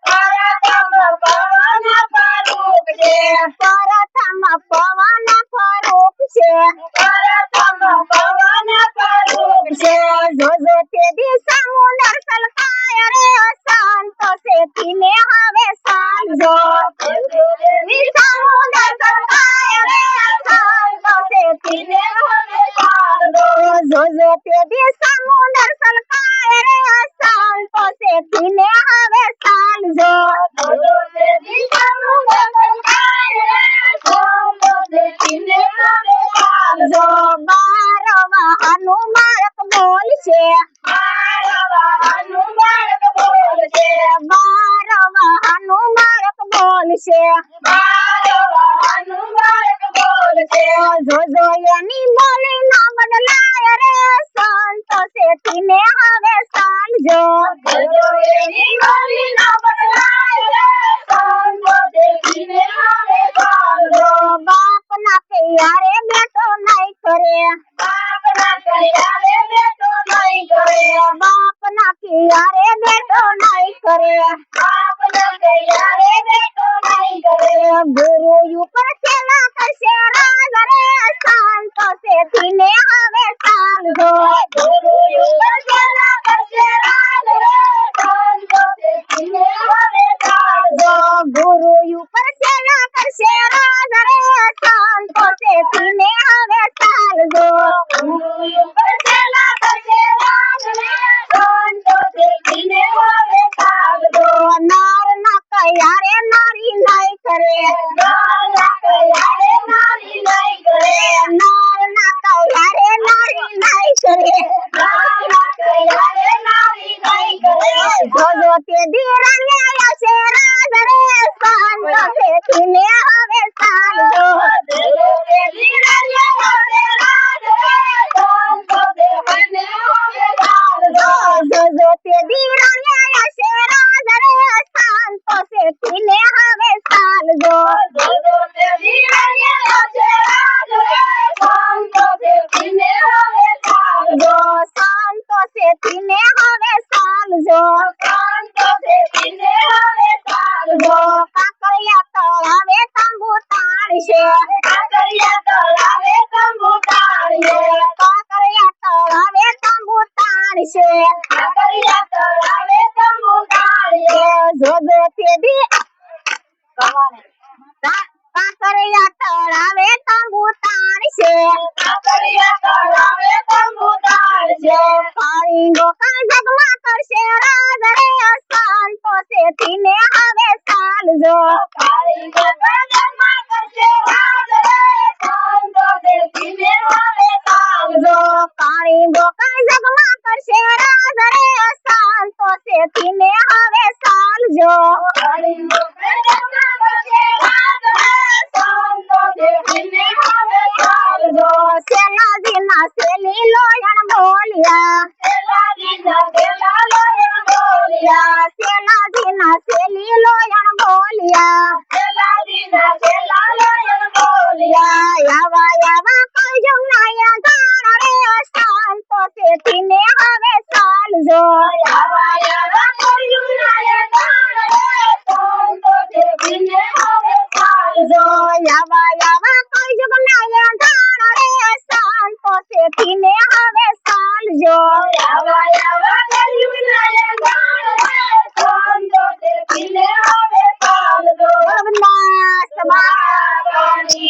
પ્રથમ પવન ફરૂક છે પ્રથમ પવન ફરૂક છે પ્રથમ પવન ફરૂક છે જોજો તે દી સમુદ્ર સલકાય રે શાંત से पीने हवे साँझो समुद्र सलकाय रे शांत से पीने हवे साँझो जोजो ते दी समुद्र सलकाय रे शांत से पीने हवे साँझो जोजो ते दी समुद्र सलकाय रे शांत से पीने हवे साँझो बारवा हनुमानक बोल छे बारवा हनुमानक बोल छे बारवा हनुमानक बोल छे बारवा हनुमानक बोल छे जोजो एनी बोली ना बदलाय रे शांत से पीने हवे साँझो जोजो एनी बोली ना बदलाय रे शांत से पीने हवे साँझो बाप ना कहियारे बेटो नहीं करे बाप ना कहियारे बेटो नहीं करे बाप ना कहियारे बेटो नहीं करे बाप ना कहियारे बेटो नहीं करे गुरु ऊपर सेवा करसे राज रे शांत से पीने हवे साँझो गुरु ऊपर सेवा करसे राज रे शांत से पीने हवे साँझो गुरु ऊपर सेवा करसे राज रे शांत से पीने हवे साँझो गुरु ऊपर सेवा करसे राज रे शांत से पीने हवे साँझो नार ना कहियारे नारी नहीं करे नार ना कहियारे नारी नहीं करे नार ना कहियारे नारी नहीं करे नार ना कहियारे नारी नहीं करे जोजो ते दी रानिया से राज रे शांत से पीने हवे साँझो जोजो ते दी रानिया से राज रे शांत से पीने हवे साँझो जोजो ते दी रानिया से राज रे शांत से पीने हवे साँझो जोजो ते दी रानिया से राज रे शांत से पीने हवे साँझो शांत से पीने हवे साँझो शांत से पीने हवे साँझो काकरिया तळावे तंबू ताणशे काकरिया तळावे तंबू ताणशे काकरिया तळावे तंबू ताणशे काकरिया तळावे तंबू ताणशे जोजो ते दी काकरिया तळावे तंबू ताणशे काकरिया तळावे तंबू ताणशे काळिंगो काय जगमा करशे राज रे शांत से पीने हवे साँझो काळिंगो काय जगमा करशे राज रे शांत से पीने हवे साँझो काळिंगो काय जगमा करशे राज रे शांत से पीने हवे साँझो काळिंगो काय जगमा करशे राज रे शांत से पीने हवे साँझो सेनाजी ना सेली लोयण बोलिया सेनाजी ना सेला लोयण बोलिया सेनाजी ना सेली लोयण बोलिया सेनाजी ना सेला लोयण बोलिया यावा यावा कलजुग नाया गाण रे शांत से पीने हवे साँझो यावा यावा कलजुग नाया गाण रे शांत से पीने हवे साँझो यावा यावा कलजुग नाया गाण रे शांत से पीने हवे साँझो यावा यावा कलजुग नाया गाण रे शांत से पीने हवे साँझो समानी